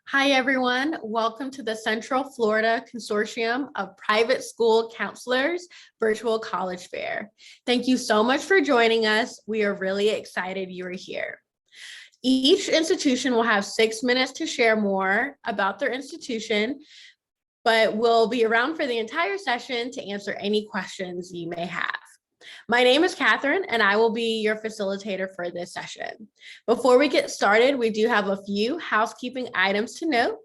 Hi, everyone. Welcome to the Central Florida Consortium of Private School Counselors Virtual College Fair. Thank you so much for joining us. We are really excited you are here. Each institution will have 6 minutes to share more about their institution, but we'll be around for the entire session to answer any questions you may have. My name is Catherine, and I will be your facilitator for this session. Before we get started, we do have a few housekeeping items to note.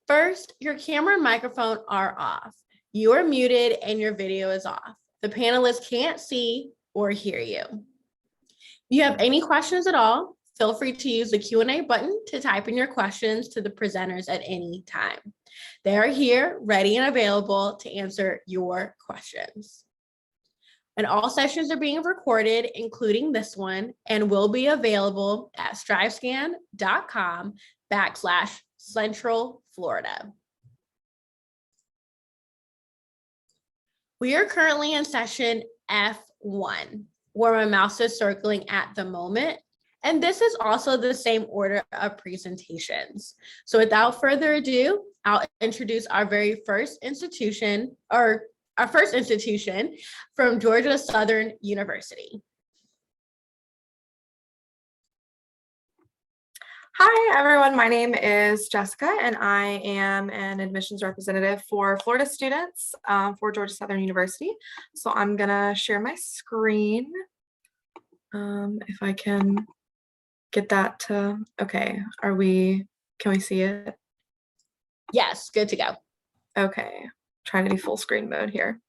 First, your camera and microphone are off. You are muted and your video is off. The panelists can't see or hear you. If you have any questions at all, feel free to use the Q&A button to type in your questions to the presenters at any time. They are here, ready and available to answer your questions. And all sessions are being recorded, including this one, and will be available at strivescan.com/Central Florida. We are currently in session F1, where my mouse is circling at the moment. And this is also the same order of presentations. So without further ado, I'll introduce our very first institution, from Georgia Southern University. Hi, everyone. My name is Jessica, and I am an admissions representative for Florida students for Georgia Southern University. So I'm going to share my screen. If I can get that to, okay, can we see it? Yes, good to go. Okay, trying to do full screen mode here.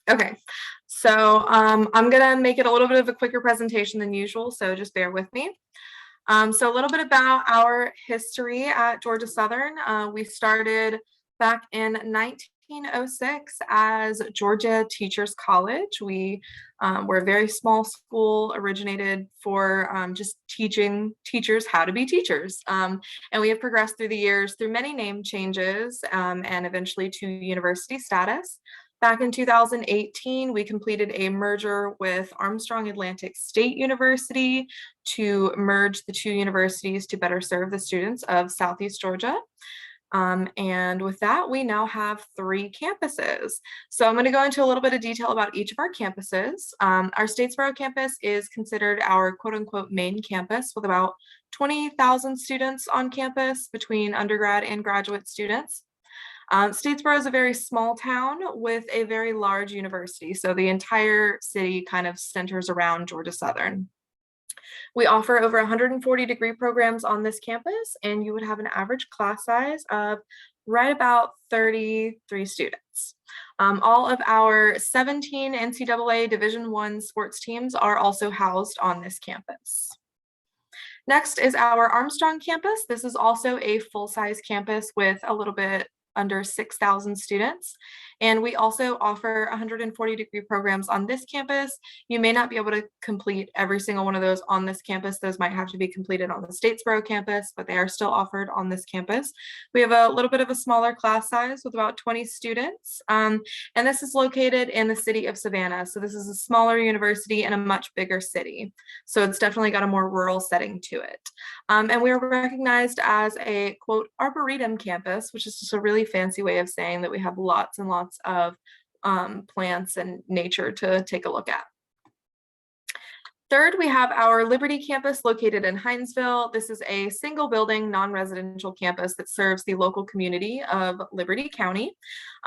Okay, so I'm gonna make it a little bit of a quicker presentation than usual, so just bear with me. So a little bit about our history at Georgia Southern. We started back in 1906 as Georgia Teachers College. We were a very small school, originated for just teaching teachers how to be teachers. And we have progressed through the years through many name changes and eventually to university status. Back in 2018, we completed a merger with Armstrong State University to merge the two universities to better serve the students of Southeast Georgia. And with that, we now have 3 campuses. So I'm going to go into a little bit of detail about each of our campuses. Our Statesboro Campus is considered our quote unquote main campus with about 20,000 students on campus between undergrad and graduate students. Statesboro is a very small town with a very large university, so the entire city kind of centers around Georgia Southern. We offer over 140 degree programs on this campus, and you would have an average class size of right about 33 students. All of our 17 NCAA Division I sports teams are also housed on this campus. Next is our Armstrong campus. This is also a full-size campus with a little bit under 6,000 students. And we also offer 140 degree programs on this campus. You may not be able to complete every single one of those on this campus. Those might have to be completed on the Statesboro campus, but they are still offered on this campus. We have a little bit of a smaller class size with about 20 students. And this is located in the city of Savannah. So this is a smaller university in a much bigger city. So it's definitely got a more rural setting to it. And we are recognized as a quote arboretum campus, which is just a really fancy way of saying that we have lots and lots of plants and nature to take a look at. Third, we have our Liberty campus located in Hinesville. This is a single building, non-residential campus that serves the local community of Liberty County.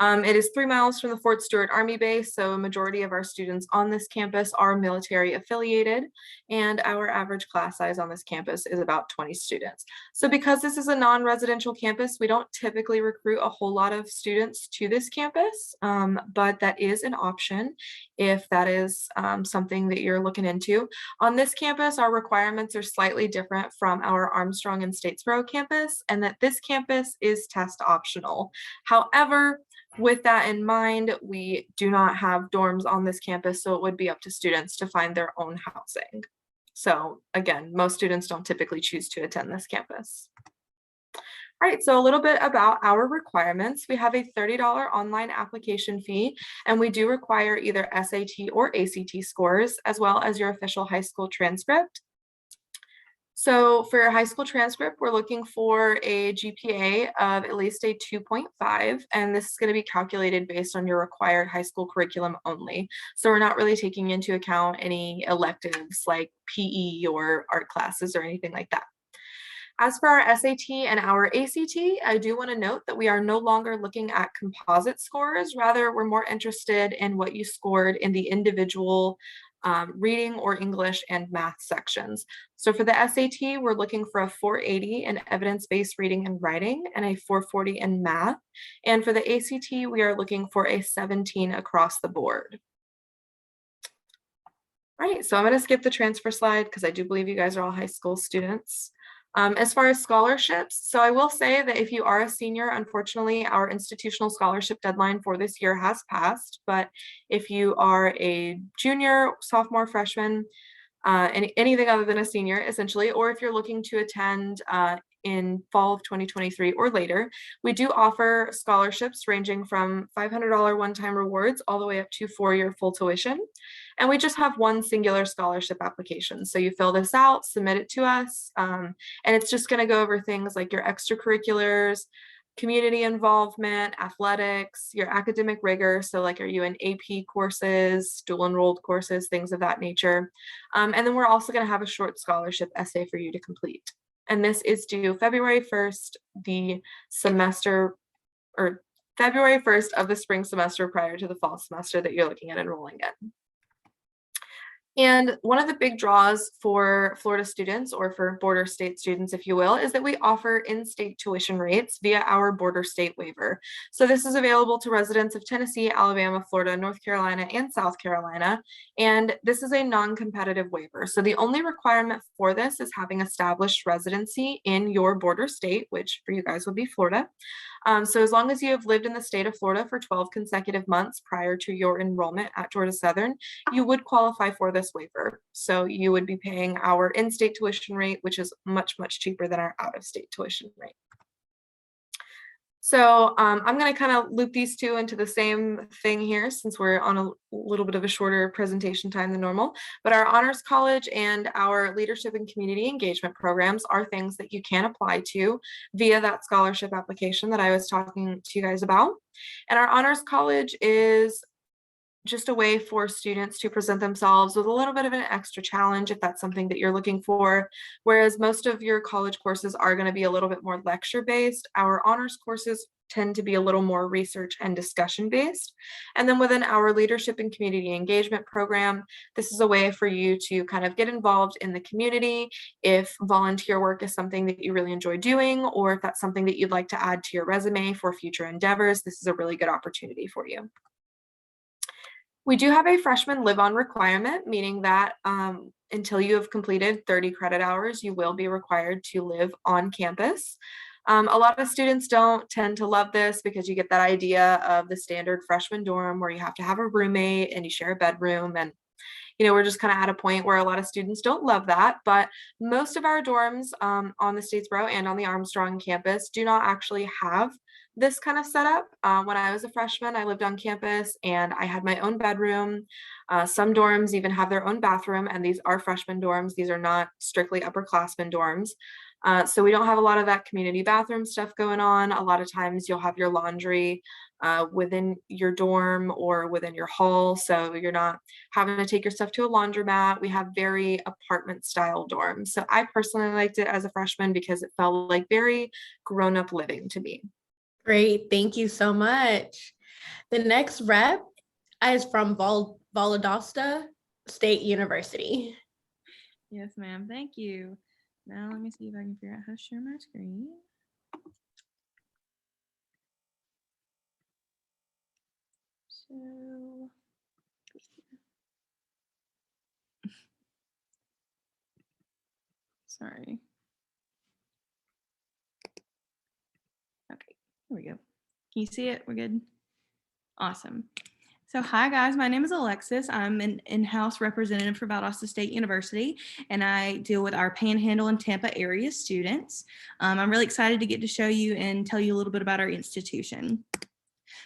It is 3 miles from the Fort Stewart Army Base, so a majority of our students on this campus are military affiliated, and our average class size on this campus is about 20 students. So because this is a non-residential campus, we don't typically recruit a whole lot of students to this campus, but that is an option if that is something that you're looking into. On this campus, our requirements are slightly different from our Armstrong and Statesboro campus, and that this campus is test optional. However, with that in mind, we do not have dorms on this campus, so it would be up to students to find their own housing. So again, most students don't typically choose to attend this campus. All right, so a little bit about our requirements. We have a $30 online application fee, and we do require either SAT or ACT scores, as well as your official high school transcript. So for your high school transcript, we're looking for a GPA of at least a 2.5, and this is going to be calculated based on your required high school curriculum only. So we're not really taking into account any electives like PE or art classes or anything like that. As for our SAT and our ACT, I do want to note that we are no longer looking at composite scores. Rather, we're more interested in what you scored in the individual reading or English and math sections. So for the SAT, we're looking for a 480 in evidence-based reading and writing and a 440 in math. And for the ACT, we are looking for a 17 across the board. All right, so I'm going to skip the transfer slide because I do believe you guys are all high school students. As far as scholarships, so I will say that if you are a senior, unfortunately, our institutional scholarship deadline for this year has passed. But if you are a junior, sophomore, freshman, anything other than a senior, essentially, or if you're looking to attend in fall of 2023 or later, we do offer scholarships ranging from $500 one-time rewards all the way up to 4-year full tuition. And we just have one singular scholarship application. So you fill this out, submit it to us, and it's just going to go over things like your extracurriculars, community involvement, athletics, your academic rigor. So like, are you in AP courses, dual enrolled courses, things of that nature. And then we're also going to have a short scholarship essay for you to complete. And this is due February 1st, the semester, or February 1st of the spring semester prior to the fall semester that you're looking at enrolling in. And one of the big draws for Florida students, or for border state students, if you will, is that we offer in-state tuition rates via our border state waiver. So this is available to residents of Tennessee, Alabama, Florida, North Carolina, and South Carolina. And this is a non-competitive waiver. So the only requirement for this is having established residency in your border state, which for you guys would be Florida. So as long as you have lived in the state of Florida for 12 consecutive months prior to your enrollment at Georgia Southern, you would qualify for this waiver. So you would be paying our in-state tuition rate, which is much, much cheaper than our out-of-state tuition rate. So I'm going to kind of loop these two into the same thing here since we're on a little bit of a shorter presentation time than normal. But our Honors College and our Leadership and Community Engagement programs are things that you can apply to via that scholarship application that I was talking to you guys about. And our Honors College is just a way for students to present themselves with a little bit of an extra challenge if that's something that you're looking for. Whereas most of your college courses are going to be a little bit more lecture based, our honors courses tend to be a little more research and discussion based. And then within our leadership and community engagement program, this is a way for you to kind of get involved in the community if volunteer work is something that you really enjoy doing, or if that's something that you'd like to add to your resume for future endeavors. This is a really good opportunity for you. We do have a freshman live-on requirement, meaning that until you have completed 30 credit hours, you will be required to live on campus. A lot of students don't tend to love this because you get that idea of the standard freshman dorm where you have to have a roommate and you share a bedroom, and we're just kind of at a point where a lot of students don't love that. But most of our dorms on the Statesboro and on the Armstrong campus do not actually have this kind of setup. When I was a freshman, I lived on campus and I had my own bedroom. Some dorms even have their own bathroom, and these are freshman dorms. These are not strictly upperclassmen dorms. So we don't have a lot of that community bathroom stuff going on. A lot of times you'll have your laundry within your dorm or within your hall. So you're not having to take your stuff to a laundromat. We have very apartment style dorms. So I personally liked it as a freshman because it felt like very grown-up living to me. Great, thank you so much. The next rep is from Valdosta State University. Yes, ma'am. Thank you. Now let me see if I can figure out how to share my screen. So, sorry. Okay, here we go. Can you see it? We're good. Awesome. So hi guys, my name is Alexis. I'm an in-house representative for Valdosta State University, and I deal with our Panhandle and Tampa area students. I'm really excited to get to show you and tell you a little bit about our institution.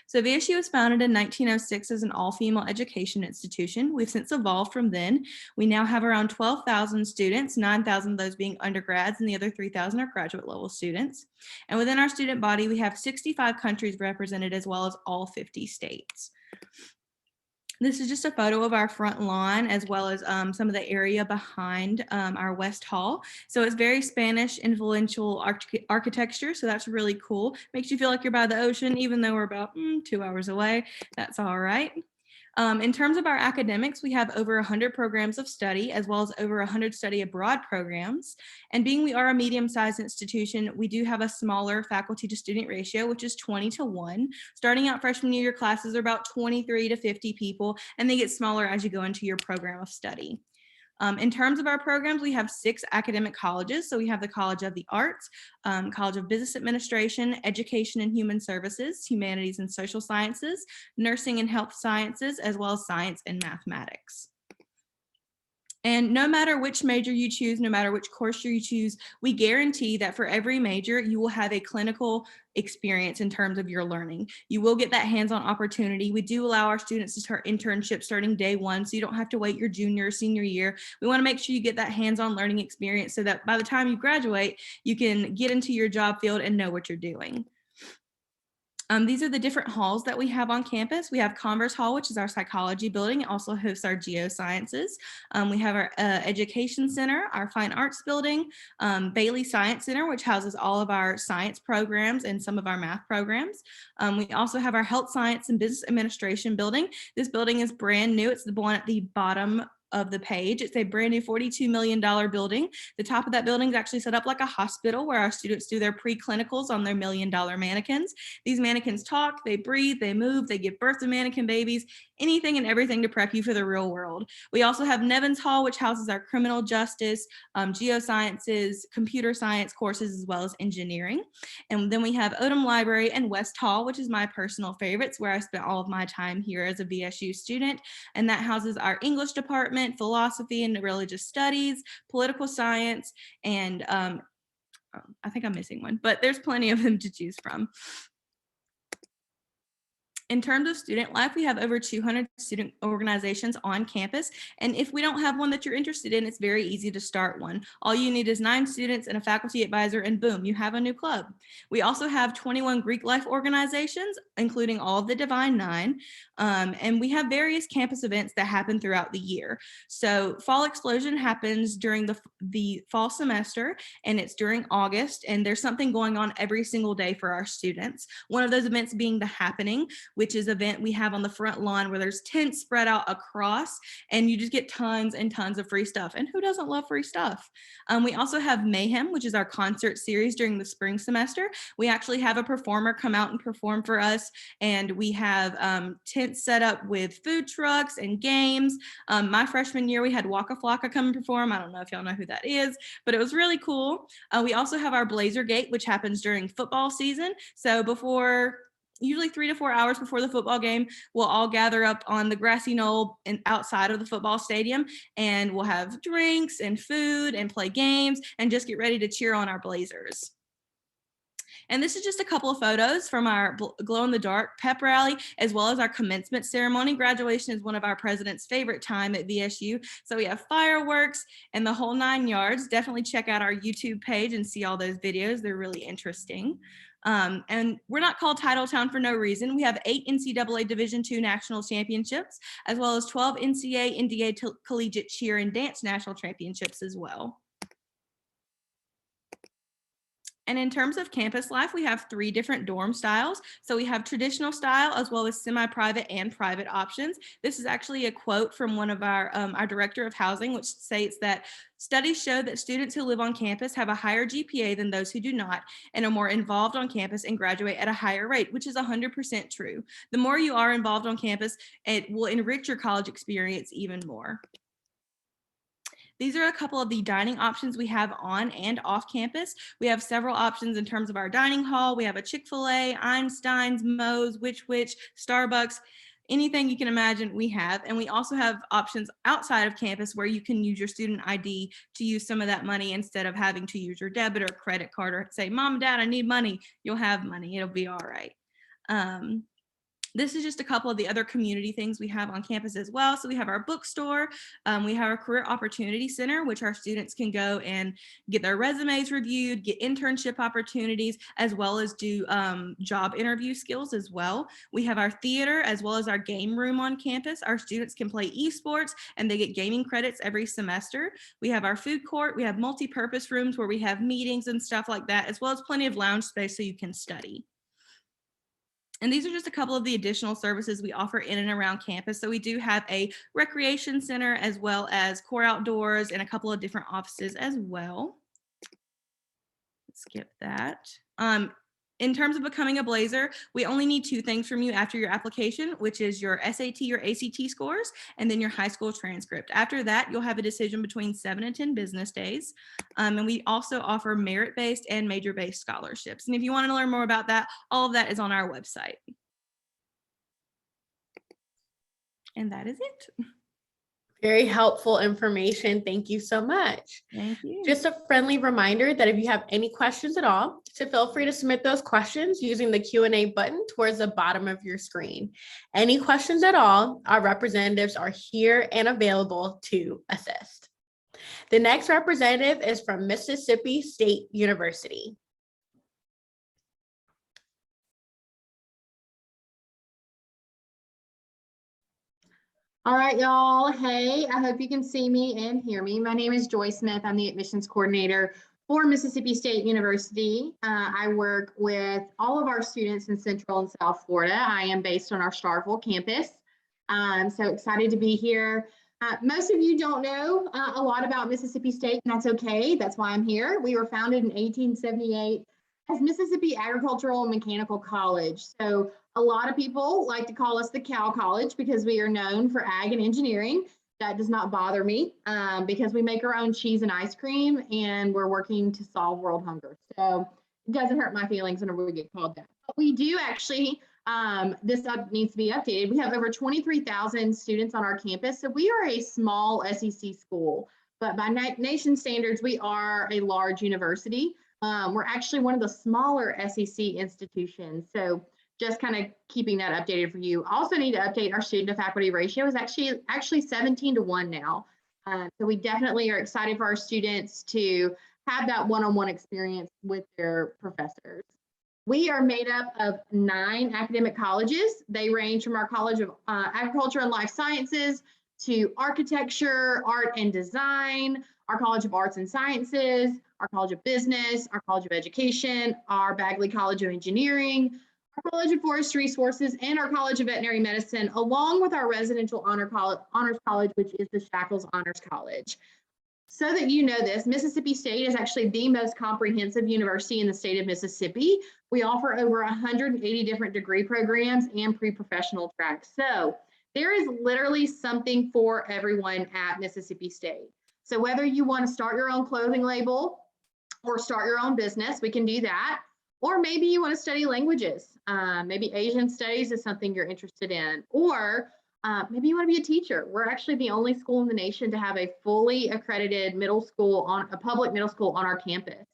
So VSU was founded in 1906 as an all-female education institution. We've since evolved from then. We now have around 12,000 students, 9,000 of those being undergrads, and the other 3,000 are graduate level students. And within our student body, we have 65 countries represented, as well as all 50 states. This is just a photo of our front lawn, as well as some of the area behind our West Hall. So it's very Spanish influential architecture. So that's really cool. Makes you feel like you're by the ocean, even though we're about 2 hours away. That's all right. In terms of our academics, we have over 100 programs of study, as well as over 100 study abroad programs. And being we are a medium-sized institution, we do have a smaller faculty to student ratio, which is 20-1. Starting out freshman year, your classes are about 23 to 50 people, and they get smaller as you go into your program of study. In terms of our programs, we have 6 academic colleges. So we have the College of the Arts, College of Business Administration, Education and Human Services, Humanities and Social Sciences, Nursing and Health Sciences, as well as Science and Mathematics. And no matter which major you choose, no matter which course you choose, we guarantee that for every major, you will have a clinical experience in terms of your learning. You will get that hands-on opportunity. We do allow our students to start internships starting day 1, so you don't have to wait your junior or senior year. We want to make sure you get that hands-on learning experience so that by the time you graduate, you can get into your job field and know what you're doing. These are the different halls that we have on campus. We have Converse Hall, which is our psychology building. It also hosts our geosciences. We have our education center, our fine arts building, Bailey Science Center, which houses all of our science programs and some of our math programs. We also have our health science and business administration building. This building is brand new. It's the one at the bottom of the page. It's a brand new $42 million building. The top of that building is actually set up like a hospital where our students do their pre-clinicals on their $1 million mannequins. These mannequins talk, they breathe, they move, they give birth to mannequin babies, anything and everything to prep you for the real world. We also have Nevins Hall, which houses our criminal justice, geosciences, computer science courses, as well as engineering. And then we have Odom Library and West Hall, which is my personal favorites, where I spent all of my time here as a VSU student. And that houses our English department, philosophy and religious studies, political science, and I think I'm missing one, but there's plenty of them to choose from. In terms of student life, we have over 200 student organizations on campus. And if we don't have one that you're interested in, it's very easy to start one. All you need is 9 students and a faculty advisor, and boom, you have a new club. We also have 21 Greek life organizations, including all of the Divine Nine. And we have various campus events that happen throughout the year. So Fall Explosion happens during the fall semester, and it's during August. And there's something going on every single day for our students. One of those events being The Happening, which is an event we have on the front lawn where there's tents spread out across, and you just get tons and tons of free stuff. And who doesn't love free stuff? We also have Mayhem, which is our concert series during the spring semester. We actually have a performer come out and perform for us, and we have tents set up with food trucks and games. My freshman year, we had Waka Flocka come and perform. I don't know if y'all know who that is, but it was really cool. We also have our Blazer Gate, which happens during football season. So usually 3 to 4 hours before the football game, we'll all gather up on the grassy knoll and outside of the football stadium, and we'll have drinks and food and play games and just get ready to cheer on our Blazers. And this is just a couple of photos from our glow-in-the-dark pep rally, as well as our commencement ceremony. Graduation is one of our president's favorite time at VSU. So we have fireworks and the whole 9 yards. Definitely check out our YouTube page and see all those videos. They're really interesting. And we're not called Title Town for no reason. We have 8 NCAA Division II national championships, as well as 12 NCAA NDA collegiate cheer and dance national championships as well. And in terms of campus life, we have 3 different dorm styles. So we have traditional style, as well as semi-private and private options. This is actually a quote from one of our director of housing, which states that studies show that students who live on campus have a higher GPA than those who do not, and are more involved on campus and graduate at a higher rate, which is 100% true. The more you are involved on campus, it will enrich your college experience even more. These are a couple of the dining options we have on and off campus. We have several options in terms of our dining hall. We have a Chick-fil-A, Einstein's, Moe's, Which, Starbucks, anything you can imagine we have. And we also have options outside of campus where you can use your student ID to use some of that money instead of having to use your debit or credit card or say, Mom, Dad, I need money. You'll have money. It'll be all right. This is just a couple of the other community things we have on campus as well. So we have our bookstore, we have our career opportunity center, which our students can go and get their resumes reviewed, get internship opportunities, as well as do job interview skills as well. We have our theater as well as our game room on campus. Our students can play esports and they get gaming credits every semester. We have our food court. We have multi-purpose rooms where we have meetings and stuff like that, as well as plenty of lounge space so you can study. And these are just a couple of the additional services we offer in and around campus. So we do have a recreation center as well as core outdoors and a couple of different offices as well. Skip that. In terms of becoming a Blazer, we only need 2 things from you after your application, which is your SAT or ACT scores, and then your high school transcript. After that, you'll have a decision between 7 and 10 business days. And we also offer merit-based and major-based scholarships. And if you want to learn more about that, all of that is on our website. And that is it. Very helpful information. Thank you so much. Thank you. Just a friendly reminder that if you have any questions at all, so feel free to submit those questions using the Q&A button towards the bottom of your screen. Any questions at all, our representatives are here and available to assist. The next representative is from Mississippi State University. All right, y'all. Hey, I hope you can see me and hear me. My name is Joy Smith. I'm the admissions coordinator for Mississippi State University. I work with all of our students in Central and South Florida. I am based on our Starkville campus. I'm so excited to be here. Most of you don't know a lot about Mississippi State, and that's okay. That's why I'm here. We were founded in 1878 as Mississippi Agricultural and Mechanical College. So a lot of people like to call us the Cow College because we are known for ag and engineering. That does not bother me because we make our own cheese and ice cream and we're working to solve world hunger. So it doesn't hurt my feelings whenever we get called that. But we do actually, this needs to be updated. We have over 23,000 students on our campus. So we are a small SEC school, but by nation standards, we are a large university. We're actually one of the smaller SEC institutions. So just kind of keeping that updated for you. Also need to update our student to faculty ratio is actually 17-1 now. So we definitely are excited for our students to have that one-on-one experience with their professors. We are made up of 9 academic colleges. They range from our College of Agriculture and Life Sciences to Architecture, Art and Design, our College of Arts and Sciences, our College of Business, our College of Education, our Bagley College of Engineering, our College of Forestry Resources, and our College of Veterinary Medicine, along with our residential honors college, which is the Shackles Honors College. So that you know this, Mississippi State is actually the most comprehensive university in the state of Mississippi. We offer over 180 different degree programs and pre-professional tracks. So there is literally something for everyone at Mississippi State. So whether you want to start your own clothing label or start your own business, we can do that. Or maybe you want to study languages. Maybe Asian studies is something you're interested in. Or maybe you want to be a teacher. We're actually the only school in the nation to have a fully accredited public middle school on our campus.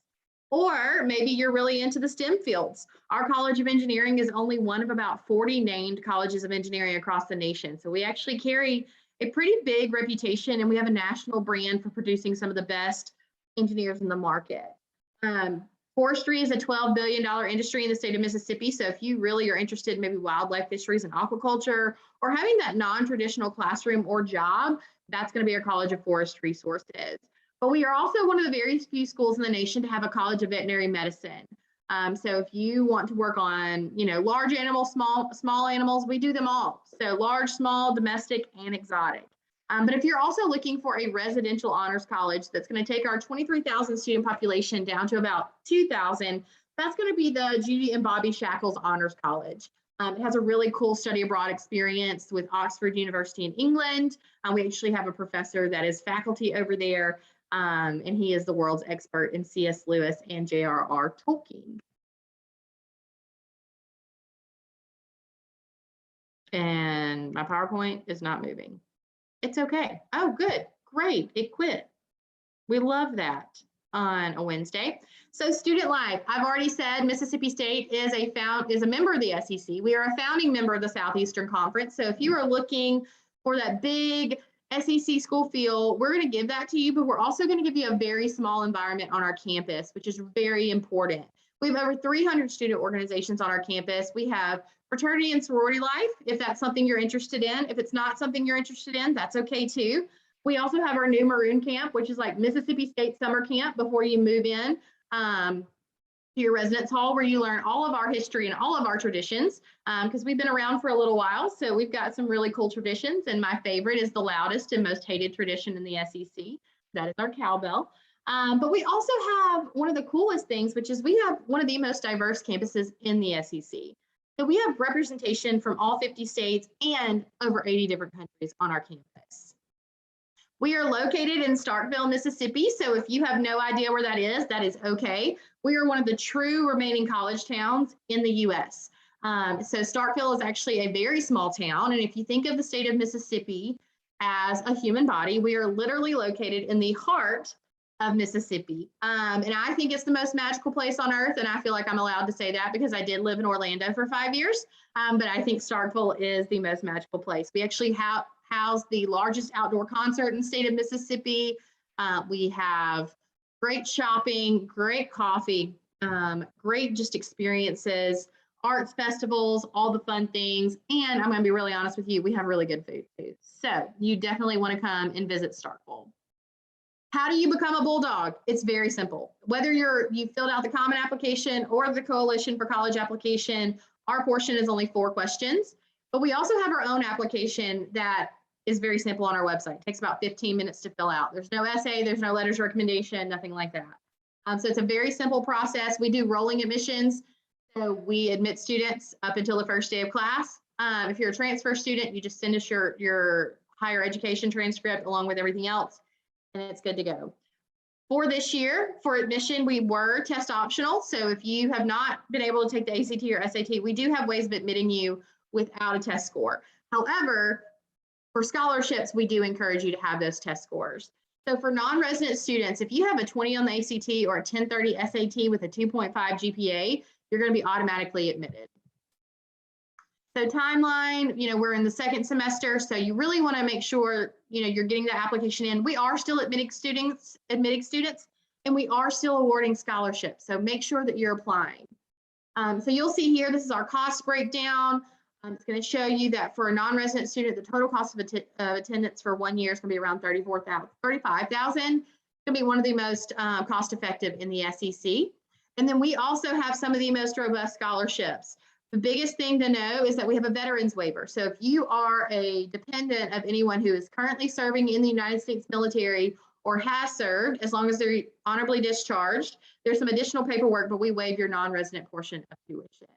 Or maybe you're really into the STEM fields. Our College of Engineering is only one of about 40 named colleges of engineering across the nation. So we actually carry a pretty big reputation and we have a national brand for producing some of the best engineers in the market. Forestry is a $12 billion industry in the state of Mississippi. So if you really are interested in maybe wildlife fisheries and aquaculture or having that non-traditional classroom or job, that's going to be our College of Forest Resources. But we are also one of the very few schools in the nation to have a College of Veterinary Medicine. So if you want to work on, large animals, small animals, we do them all. So large, small, domestic, and exotic. But if you're also looking for a residential honors college that's going to take our 23,000 student population down to about 2,000, that's going to be the Judy and Bobby Shackles Honors College. It has a really cool study abroad experience with Oxford University in England. We actually have a professor that is faculty over there, and he is the world's expert in C.S. Lewis and J.R.R. Tolkien. And my PowerPoint is not moving. It's okay. Oh, good. Great. It quit. We love that on a Wednesday. So student life, I've already said Mississippi State is a member of the SEC. We are a founding member of the Southeastern Conference. So if you are looking for that big SEC school feel, we're going to give that to you, but we're also going to give you a very small environment on our campus, which is very important. We have over 300 student organizations on our campus. We have fraternity and sorority life, if that's something you're interested in. If it's not something you're interested in, that's okay too. We also have our new Maroon Camp, which is like Mississippi State summer camp before you move in to your residence hall, where you learn all of our history and all of our traditions, because we've been around for a little while. So we've got some really cool traditions. And my favorite is the loudest and most hated tradition in the SEC. That is our cowbell. But we also have one of the coolest things, which is we have one of the most diverse campuses in the SEC. So we have representation from all 50 states and over 80 different countries on our campus. We are located in Starkville, Mississippi. So if you have no idea where that is okay. We are one of the true remaining college towns in the US. So Starkville is actually a very small town. And if you think of the state of Mississippi as a human body, we are literally located in the heart of Mississippi. And I think it's the most magical place on earth. And I feel like I'm allowed to say that because I did live in Orlando for 5 years. But I think Starkville is the most magical place. We actually house the largest outdoor concert in the state of Mississippi. We have great shopping, great coffee, great just experiences, arts festivals, all the fun things. And I'm going to be really honest with you, we have really good food too. So you definitely want to come and visit Starkville. How do you become a Bulldog? It's very simple. Whether you filled out the common application or the Coalition for College application, our portion is only 4 questions. But we also have our own application that is very simple on our website. It takes about 15 minutes to fill out. There's no essay, there's no letters of recommendation, nothing like that. So it's a very simple process. We do rolling admissions. So we admit students up until the first day of class. If you're a transfer student, you just send us your higher education transcript along with everything else, and it's good to go. For this year, for admission, we were test optional. So if you have not been able to take the ACT or SAT, we do have ways of admitting you without a test score. However, for scholarships, we do encourage you to have those test scores. So for non-resident students, if you have a 20 on the ACT or a 1030 SAT with a 2.5 GPA, you're going to be automatically admitted. So timeline, we're in the 2nd semester, so you really want to make sure, you're getting the application in. We are still admitting students, and we are still awarding scholarships. So make sure that you're applying. So you'll see here, this is our cost breakdown. It's going to show you that for a non-resident student, the total cost of attendance for 1 year is going to be around $35,000. It's going to be one of the most cost-effective in the SEC. And then we also have some of the most robust scholarships. The biggest thing to know is that we have a veterans waiver. So if you are a dependent of anyone who is currently serving in the United States military or has served, as long as they're honorably discharged, there's some additional paperwork, but we waive your non-resident portion of tuition.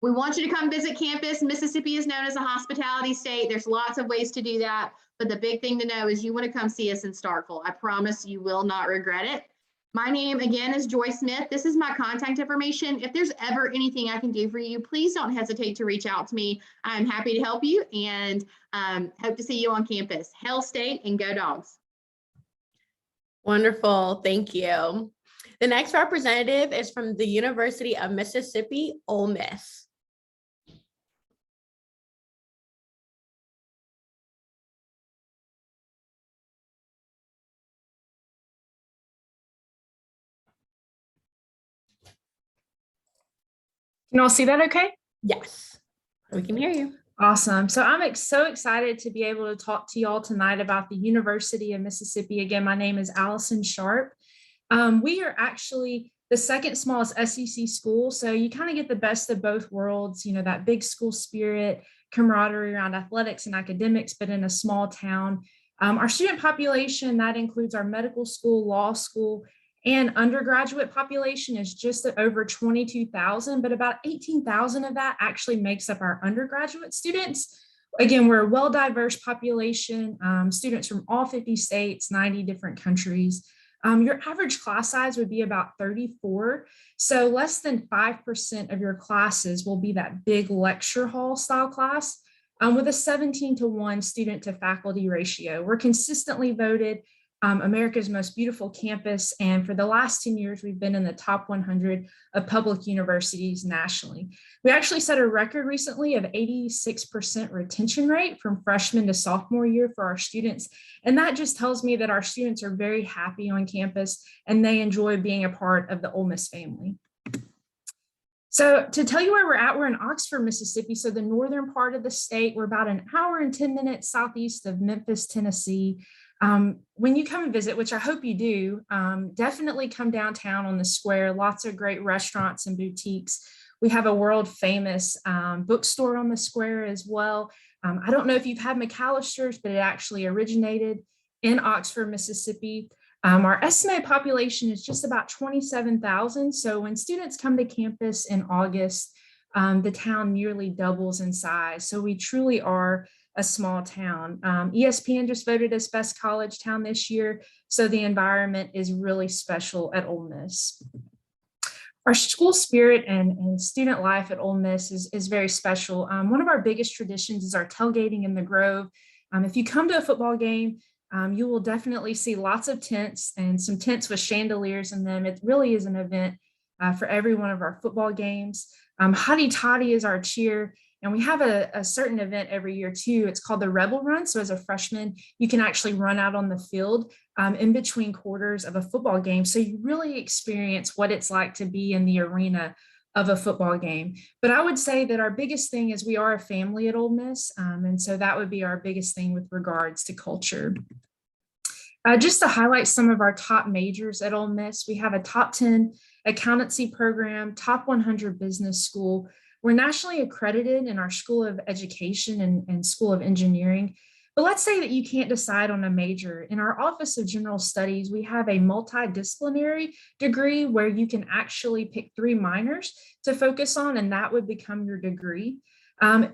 We want you to come visit campus. Mississippi is known as a hospitality state. There's lots of ways to do that, but the big thing to know is you want to come see us in Starkville. I promise you will not regret it. My name again is Joy Smith. This is my contact information. If there's ever anything I can do for you, please don't hesitate to reach out to me. I'm happy to help you and hope to see you on campus. Hail State and go Dogs. Wonderful, thank you. The next representative is from the University of Mississippi, Ole Miss. Can you all see that okay? Yes, we can hear you. Awesome. So I'm so excited to be able to talk to y'all tonight about the University of Mississippi. Again, my name is Allison Sharp. We are actually the 2nd smallest SEC school. So you kind of get the best of both worlds, that big school spirit, camaraderie around athletics and academics, but in a small town. Our student population, that includes our medical school, law school, and undergraduate population is just over 22,000, but about 18,000 of that actually makes up our undergraduate students. Again, we're a well-diverse population, students from all 50 states, 90 different countries. Your average class size would be about 34. So less than 5% of your classes will be that big lecture hall style class with a 17-to-1 student to faculty ratio. We're consistently voted America's most beautiful campus. And for the last 10 years, we've been in the top 100 of public universities nationally. We actually set a record recently of 86% retention rate from freshman to sophomore year for our students. And that just tells me that our students are very happy on campus and they enjoy being a part of the Ole Miss family. So to tell you where we're at, we're in Oxford, Mississippi. So the northern part of the state, we're about an hour and 10 minutes southeast of Memphis, Tennessee. When you come and visit, which I hope you do, definitely come downtown on the square. Lots of great restaurants and boutiques. We have a world famous bookstore on the square as well. I don't know if you've had McAllister's, but it actually originated in Oxford, Mississippi. Our estimated population is just about 27,000. So when students come to campus in August, the town nearly doubles in size. So we truly are a small town. ESPN just voted us best college town this year. So the environment is really special at Ole Miss. Our school spirit and student life at Ole Miss is very special. One of our biggest traditions is our tailgating in the Grove. If you come to a football game, you will definitely see lots of tents and some tents with chandeliers in them. It really is an event for every one of our football games. Hotty Toddy is our cheer. And we have a certain event every year too. It's called the Rebel Run. So as a freshman, you can actually run out on the field in between quarters of a football game. So you really experience what it's like to be in the arena of a football game. But I would say that our biggest thing is we are a family at Ole Miss. And so that would be our biggest thing with regards to culture. Just to highlight some of our top majors at Ole Miss, we have a top 10 accountancy program, top 100 business school. We're nationally accredited in our School of Education and School of Engineering. But let's say that you can't decide on a major. In our Office of General Studies, we have a multidisciplinary degree where you can actually pick 3 minors to focus on, and that would become your degree.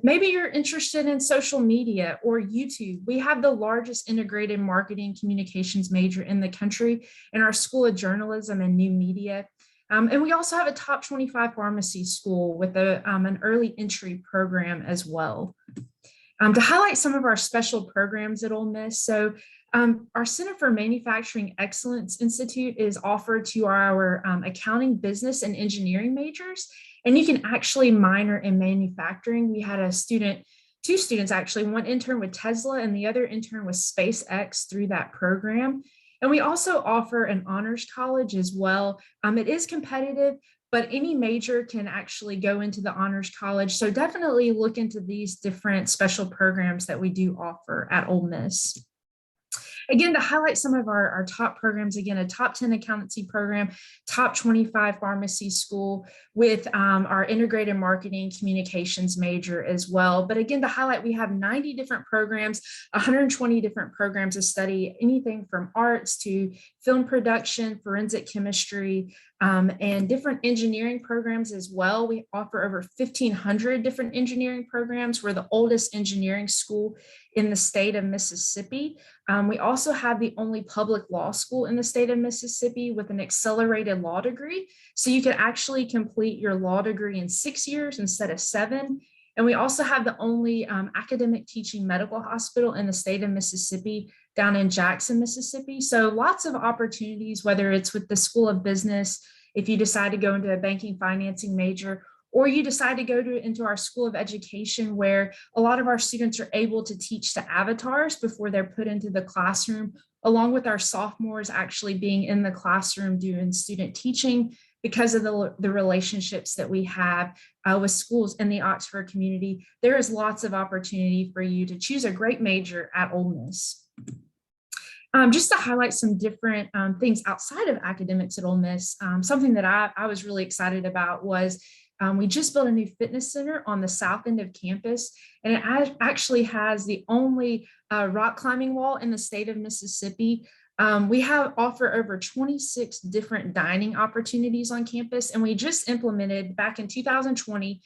Maybe you're interested in social media or YouTube. We have the largest integrated marketing communications major in the country in our School of Journalism and New Media. And we also have a top 25 pharmacy school with an early entry program as well. To highlight some of our special programs at Ole Miss, so our Center for Manufacturing Excellence Institute is offered to our accounting, business, and engineering majors, and you can actually minor in manufacturing. We had two students actually, one intern with Tesla and the other intern with SpaceX through that program. And we also offer an honors college as well. It is competitive, but any major can actually go into the honors college. So definitely look into these different special programs that we do offer at Ole Miss. Again, to highlight some of our top programs, again, a top 10 accountancy program, top 25 pharmacy school with our integrated marketing communications major as well. But again, to highlight, we have 90 different programs, 120 different programs of study, anything from arts to film production, forensic chemistry, and different engineering programs as well. We offer over 1,500 different engineering programs. We're the oldest engineering school in the state of Mississippi. We also have the only public law school in the state of Mississippi with an accelerated law degree. So you can actually complete your law degree in 6 years instead of 7. And we also have the only academic teaching medical hospital in the state of Mississippi down in Jackson, Mississippi. So lots of opportunities, whether it's with the School of Business, if you decide to go into a banking financing major, or you decide to go into our School of Education, where a lot of our students are able to teach to avatars before they're put into the classroom, along with our sophomores actually being in the classroom doing student teaching because of the relationships that we have with schools in the Oxford community. There is lots of opportunity for you to choose a great major at Ole Miss. Just to highlight some different things outside of academics at Ole Miss, something that I was really excited about was we just built a new fitness center on the south end of campus, and it actually has the only rock climbing wall in the state of Mississippi. We offer over 26 different dining opportunities on campus, and we just implemented back in 2020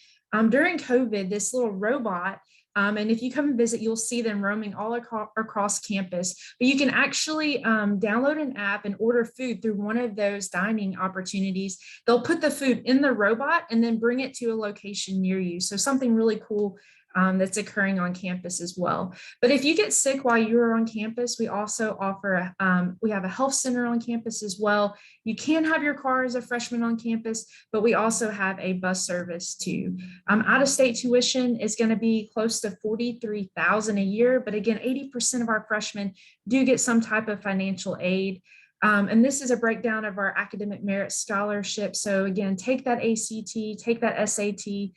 during COVID this little robot. And if you come and visit, you'll see them roaming all across campus. But you can actually download an app and order food through one of those dining opportunities. They'll put the food in the robot and then bring it to a location near you. So something really cool that's occurring on campus as well. But if you get sick while you're on campus, we also offer, we have a health center on campus as well. You can have your car as a freshman on campus, but we also have a bus service too. Out-of-state tuition is going to be close to $43,000 a year, but again, 80% of our freshmen do get some type of financial aid. And this is a breakdown of our academic merit scholarship. So again, take that ACT, take that SAT.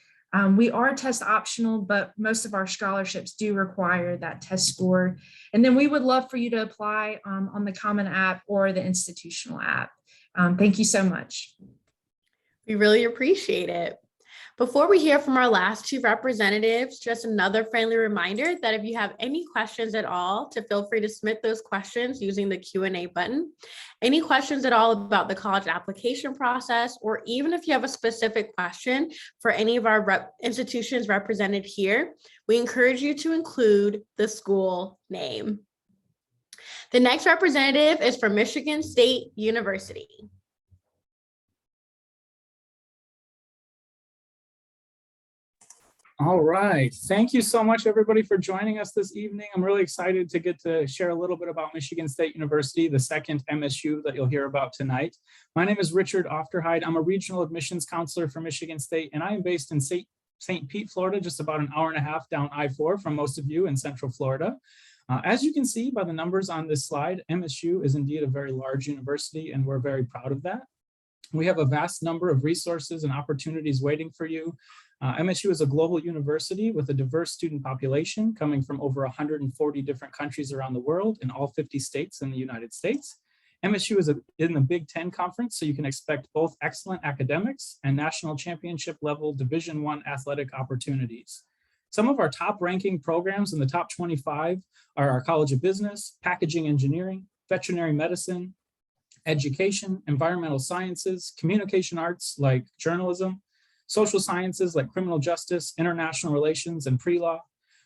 We are test optional, but most of our scholarships do require that test score. And then we would love for you to apply on the Common App or the institutional app. Thank you so much. We really appreciate it. Before we hear from our last two representatives, just another friendly reminder that if you have any questions at all, to feel free to submit those questions using the Q&A button. Any questions at all about the college application process, or even if you have a specific question for any of our institutions represented here, we encourage you to include the school name. The next representative is from Michigan State University. All right. Thank you so much, everybody, for joining us this evening. I'm really excited to get to share a little bit about Michigan State University, the second MSU that you'll hear about tonight. My name is Richard Ofterhide. I'm a regional admissions counselor for Michigan State, and I am based in St. Pete, Florida, just about an hour and a half down I-4 from most of you in Central Florida. As you can see by the numbers on this slide, MSU is indeed a very large university, and we're very proud of that. We have a vast number of resources and opportunities waiting for you. MSU is a global university with a diverse student population coming from over 140 different countries around the world in all 50 states in the United States. MSU is in the Big Ten Conference, so you can expect both excellent academics and national championship level Division I athletic opportunities. Some of our top ranking programs in the top 25 are our College of Business, Packaging Engineering, Veterinary Medicine, Education, Environmental Sciences, Communication Arts like journalism, Social Sciences like criminal justice, international relations, and pre-law.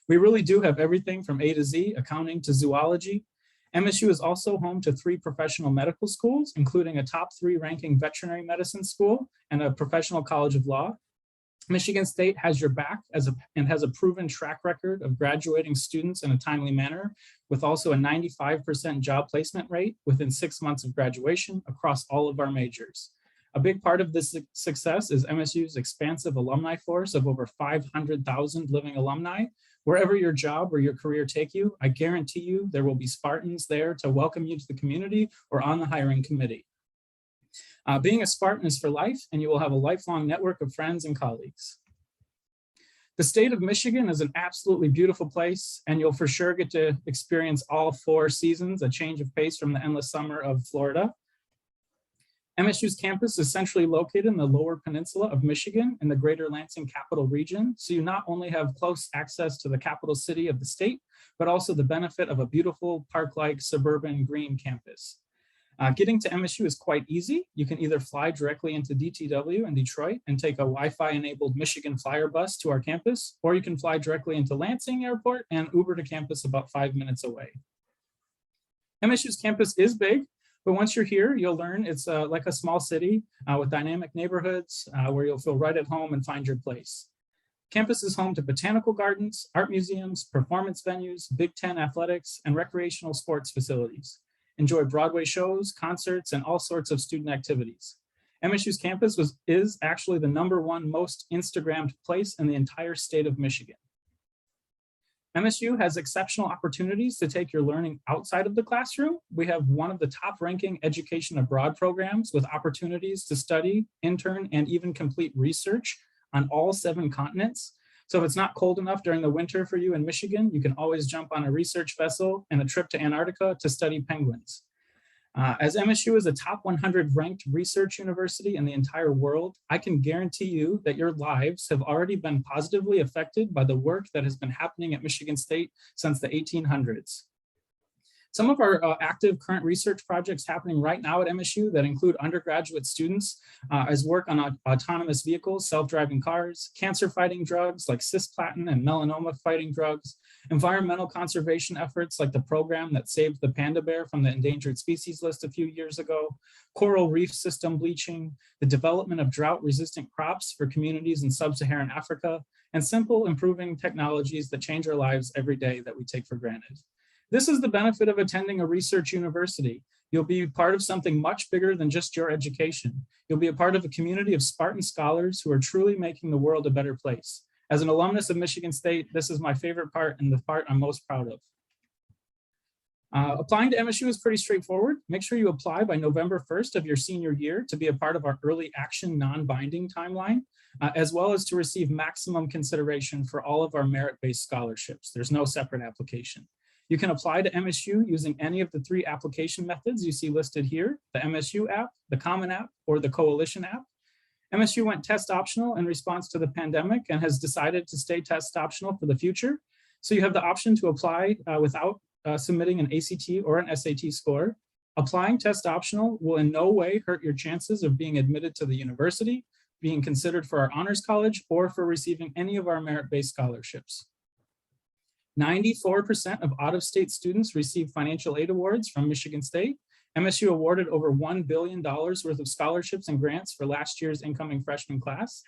We really do have everything from A to Z, accounting to zoology. MSU is also home to 3 professional medical schools, including a top 3 ranking veterinary medicine school and a professional college of law. Michigan State has your back and has a proven track record of graduating students in a timely manner, with also a 95% job placement rate within 6 months of graduation across all of our majors. A big part of this success is MSU's expansive alumni force of over 500,000 living alumni. Wherever your job or your career take you, I guarantee you there will be Spartans there to welcome you to the community or on the hiring committee. Being a Spartan is for life, and you will have a lifelong network of friends and colleagues. The state of Michigan is an absolutely beautiful place, and you'll for sure get to experience all 4 seasons, a change of pace from the endless summer of Florida. MSU's campus is centrally located in the lower peninsula of Michigan in the greater Lansing capital region. So you not only have close access to the capital city of the state, but also the benefit of a beautiful park-like suburban green campus. Getting to MSU is quite easy. You can either fly directly into DTW in Detroit and take a Wi-Fi enabled Michigan Flyer bus to our campus, or you can fly directly into Lansing Airport and Uber to campus about 5 minutes away. MSU's campus is big, but once you're here, you'll learn it's like a small city with dynamic neighborhoods where you'll feel right at home and find your place. Campus is home to botanical gardens, art museums, performance venues, Big Ten athletics, and recreational sports facilities. Enjoy Broadway shows, concerts, and all sorts of student activities. MSU's campus is actually the #1 most Instagrammed place in the entire state of Michigan. MSU has exceptional opportunities to take your learning outside of the classroom. We have one of the top ranking education abroad programs with opportunities to study, intern, and even complete research on all 7 continents. So if it's not cold enough during the winter for you in Michigan, you can always jump on a research vessel and a trip to Antarctica to study penguins. As MSU is a top 100 ranked research university in the entire world, I can guarantee you that your lives have already been positively affected by the work that has been happening at Michigan State since the 1800s. Some of our active current research projects happening right now at MSU that include undergraduate students as work on autonomous vehicles, self-driving cars, cancer-fighting drugs like cisplatin and melanoma-fighting drugs, environmental conservation efforts like the program that saved the panda bear from the endangered species list a few years ago, coral reef system bleaching, the development of drought-resistant crops for communities in sub-Saharan Africa, and simple improving technologies that change our lives every day that we take for granted. This is the benefit of attending a research university. You'll be part of something much bigger than just your education. You'll be a part of a community of Spartan scholars who are truly making the world a better place. As an alumnus of Michigan State, this is my favorite part and the part I'm most proud of. Applying to MSU is pretty straightforward. Make sure you apply by November 1st of your senior year to be a part of our early action non-binding timeline, as well as to receive maximum consideration for all of our merit-based scholarships. There's no separate application. You can apply to MSU using any of the 3 application methods you see listed here, the MSU app, the Common App, or the Coalition app. MSU went test optional in response to the pandemic and has decided to stay test optional for the future. So you have the option to apply without submitting an ACT or an SAT score. Applying test optional will in no way hurt your chances of being admitted to the university, being considered for our honors college, or for receiving any of our merit-based scholarships. 94% of out-of-state students receive financial aid awards from Michigan State. MSU awarded over $1 billion worth of scholarships and grants for last year's incoming freshman class.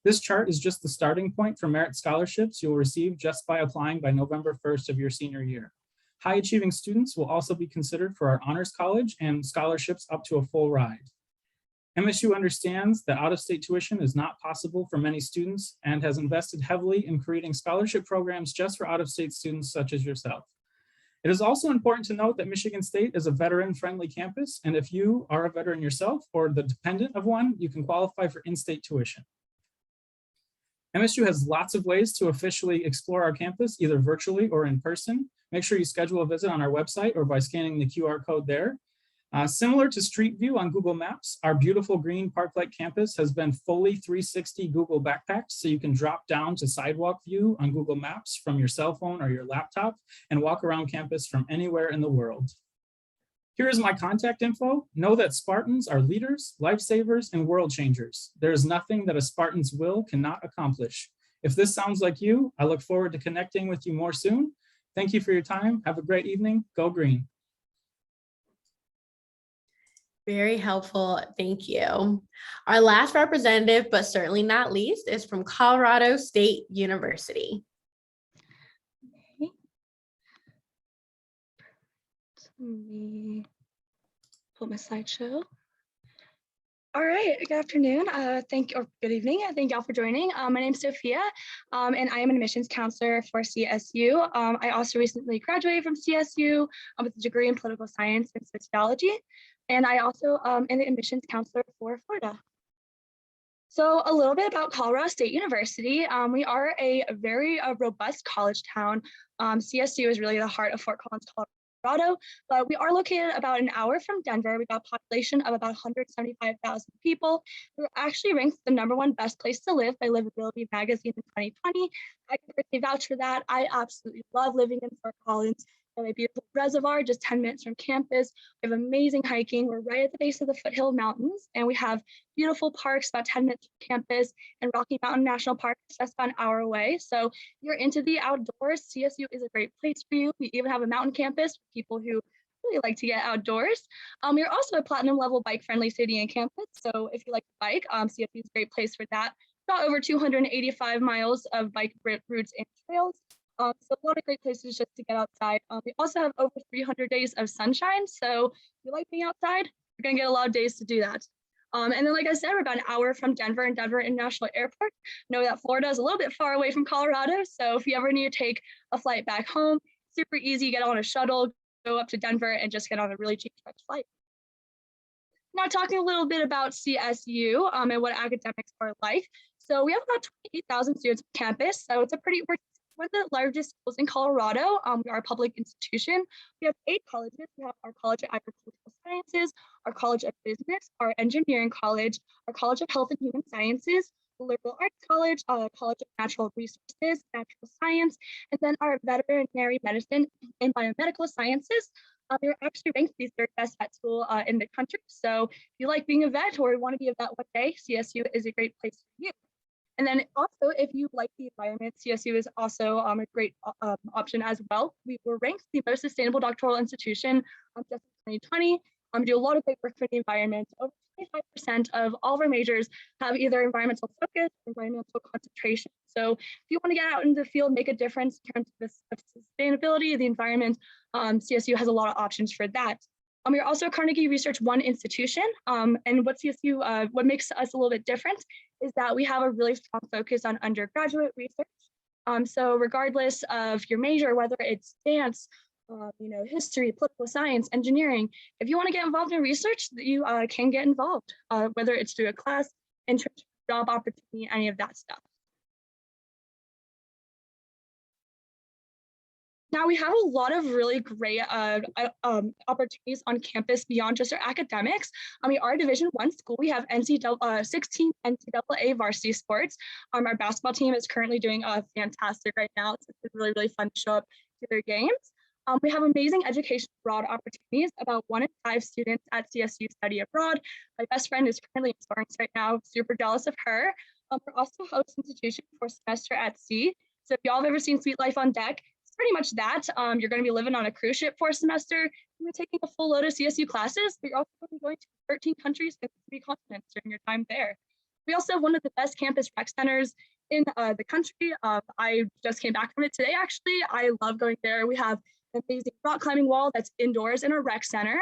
This chart is just the starting point for merit scholarships you'll receive just by applying by November 1st of your senior year. High achieving students will also be considered for our honors college and scholarships up to a full ride. MSU understands that out-of-state tuition is not possible for many students and has invested heavily in creating scholarship programs just for out-of-state students such as yourself. It is also important to note that Michigan State is a veteran-friendly campus, and if you are a veteran yourself or the dependent of one, you can qualify for in-state tuition. MSU has lots of ways to officially explore our campus, either virtually or in person. Make sure you schedule a visit on our website or by scanning the QR code there. Similar to Street View on Google Maps, our beautiful green park-like campus has been fully 360 Google backpacked, so you can drop down to sidewalk view on Google Maps from your cell phone or your laptop and walk around campus from anywhere in the world. Here is my contact info. Know that Spartans are leaders, lifesavers, and world changers. There is nothing that a Spartan's will cannot accomplish. If this sounds like you, I look forward to connecting with you more soon. Thank you for your time. Have a great evening. Go green. Very helpful. Thank you. Our last representative, but certainly not least, is from Colorado State University. Okay. Let me pull my slideshow. All right, good afternoon. Good evening. Thank y'all for joining. My name is Sophia, and I am an admissions counselor for CSU. I also recently graduated from CSU with a degree in political science and sociology. And I also am an admissions counselor for Florida. So a little bit about Colorado State University. We are a very robust college town. CSU is really the heart of Fort Collins, Colorado, but we are located about an hour from Denver. We've got a population of about 175,000 people. We're actually ranked the #1 best place to live by Livability Magazine in 2020. I can personally vouch for that. I absolutely love living in Fort Collins. We have a beautiful reservoir just 10 minutes from campus. We have amazing hiking. We're right at the base of the Foothill Mountains, and we have beautiful parks about 10 minutes from campus, and Rocky Mountain National Park is just about an hour away. So if you're into the outdoors, CSU is a great place for you. We even have a mountain campus for people who really like to get outdoors. We're also a platinum level bike friendly city and campus. So if you like to bike, CSU is a great place for that. Got over 285 miles of bike routes and trails. So a lot of great places just to get outside. We also have over 300 days of sunshine. So if you like being outside, you're gonna get a lot of days to do that. And then, like I said, we're about an hour from Denver and Denver International Airport. Know that Florida is a little bit far away from Colorado. So if you ever need to take a flight back home, super easy, get on a shuttle, go up to Denver and just get on a really cheap direct flight. Now talking a little bit about CSU and what academics are like. So we have about 28,000 students on campus. So it's we're one of the largest schools in Colorado. We are a public institution. We have 8 colleges. We have our College of Agricultural Sciences, our College of Business, our Engineering College, our College of Health and Human Sciences, the Liberal Arts College, College of Natural Resources, Natural Science, and then our Veterinary Medicine and Biomedical Sciences. You're actually ranked the third best vet school in the country. So if you like being a vet or want to be a vet one day, CSU is a great place for you. And then also, if you like the environment, CSU is also a great option as well. We were ranked the most sustainable doctoral institution just in 2020. Do a lot of great work for the environment. Over 25% of all of our majors have either environmental focus or environmental concentration. So if you want to get out in the field, make a difference in terms of sustainability of the environment, CSU has a lot of options for that. We're also a Carnegie Research One institution, and what CSU, what makes us a little bit different is that we have a really strong focus on undergraduate research. So regardless of your major, whether it's dance, history, political science, engineering, if you want to get involved in research, you can get involved, whether it's through a class, internship, job opportunity, any of that stuff. Now we have a lot of really great opportunities on campus beyond just our academics. We are a Division I school. We have 16 NCAA varsity sports. Our basketball team is currently doing fantastic right now. It's really, really fun to show up to their games. We have amazing education abroad opportunities. About 1 in 5 students at CSU study abroad. My best friend is currently in Florence right now. Super jealous of her. We're also a host institution for semester at sea. So if y'all have ever seen Sweet Life on Deck, pretty much that. You're going to be living on a cruise ship for a semester. You're taking a full load of CSU classes, but you're also going to be going to 13 countries and 3 continents during your time there. We also have one of the best campus rec centers in the country. I just came back from it today, actually. I love going there. We have an amazing rock climbing wall that's indoors in our rec center.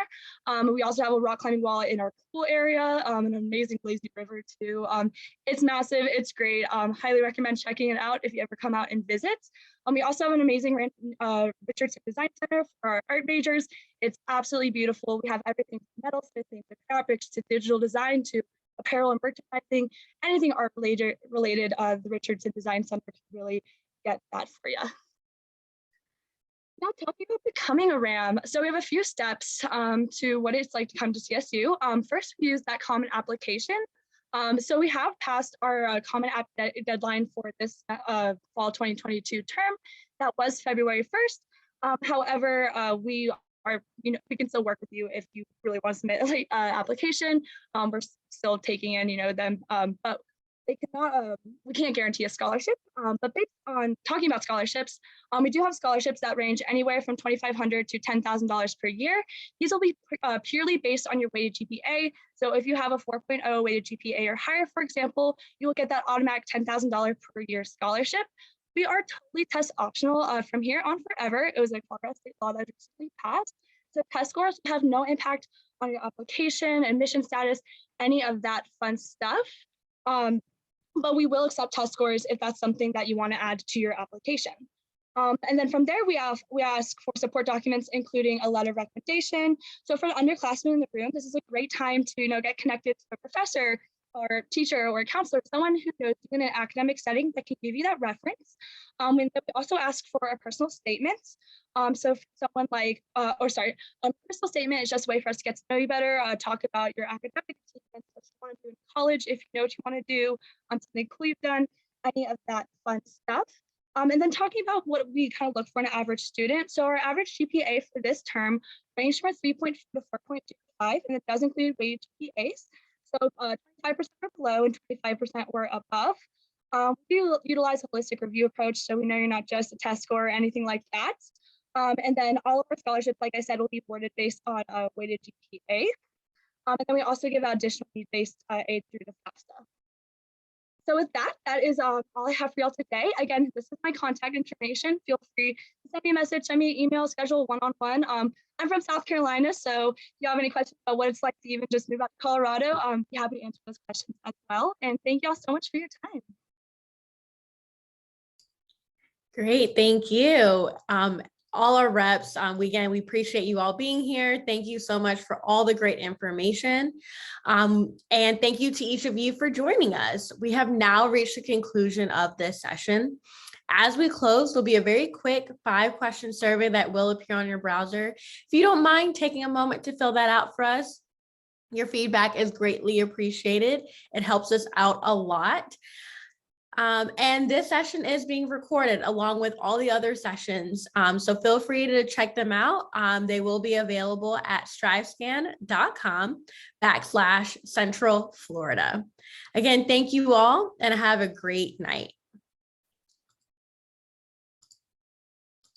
We also have a rock climbing wall in our pool area, an amazing lazy river too. It's massive, it's great. Highly recommend checking it out if you ever come out and visit. We also have an amazing Richardson Design Center for our art majors. It's absolutely beautiful. We have everything from metal smithing to graphics to digital design to apparel and merchandising, anything art related, the Richardson Design Center can really get that for you. Now talking about becoming a RAM. So we have a few steps to what it's like to come to CSU. First, we use that common application. So we have passed our common app deadline for this fall 2022 term. That was February 1st. However, we can still work with you if you really want to submit a late application. We're still taking in, them, but they cannot, we can't guarantee a scholarship, but based on talking about scholarships, we do have scholarships that range anywhere from $2,500 to $10,000 per year. These will be purely based on your weighted GPA. So if you have a 4.0 weighted GPA or higher, for example, you will get that automatic $10,000 per year scholarship. We are totally test optional from here on forever. It was a Colorado state law that recently passed. So test scores have no impact on your application, admission status, any of that fun stuff. But we will accept test scores if that's something that you want to add to your application. And then from there, we ask for support documents, including a letter of recommendation. So for the underclassmen in the room, this is a great time to get connected to a professor or teacher or counselor, someone who knows you in an academic setting that can give you that reference. We also ask for a personal statement. So if someone like, a personal statement is just a way for us to get to know you better, talk about your academic achievements, what you want to do in college, if you know what you want to do, something cool you've done, any of that fun stuff. And then talking about what we kind of look for in an average student. So our average GPA for this term ranged from 3.4 to 4.25, and it does include weighted GPAs. So 25% were below and 25% were above. We utilize a holistic review approach, so we know you're not just a test score or anything like that. And then all of our scholarships, like I said, will be awarded based on weighted GPA. And then we also give additional need-based aid through the FAFSA. So with that, that is all I have for y'all today. Again, this is my contact information. Feel free to send me a message, send me an email, schedule one-on-one. I'm from South Carolina, so if you have any questions about what it's like to even just move out to Colorado, be happy to answer those questions as well. And thank y'all so much for your time. Great, thank you. All our reps, we appreciate you all being here. Thank you so much for all the great information. And thank you to each of you for joining us. We have now reached the conclusion of this session. As we close, there'll be a very quick 5-question survey that will appear on your browser. If you don't mind taking a moment to fill that out for us, your feedback is greatly appreciated. It helps us out a lot. And this session is being recorded along with all the other sessions. So feel free to check them out. They will be available at strivescan.com/Central Florida. Again, thank you all and have a great night.